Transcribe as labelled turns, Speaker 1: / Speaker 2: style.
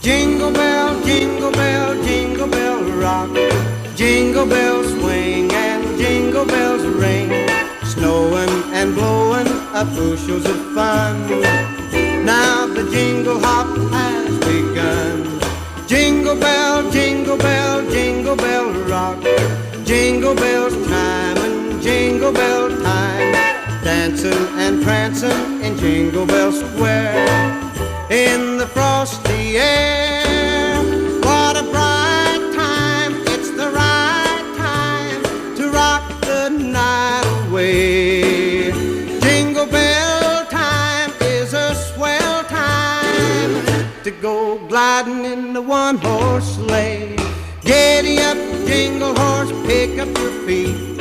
Speaker 1: jingle bell rock. Jingle bells swing and jingle bells ring. Snowing and blowing up bushels of fun. Now the jingle hop has begun. Jingle bell rock. Jingle bells chime and jingle bell time. Dancing and prancing in Jingle Bell Square. In the frosty air, what a bright time. It's the right time to rock the night away. Jingle bell time is a swell time to go gliding in the one-horse sleigh. Giddy up, jingle horse, pick up your feet.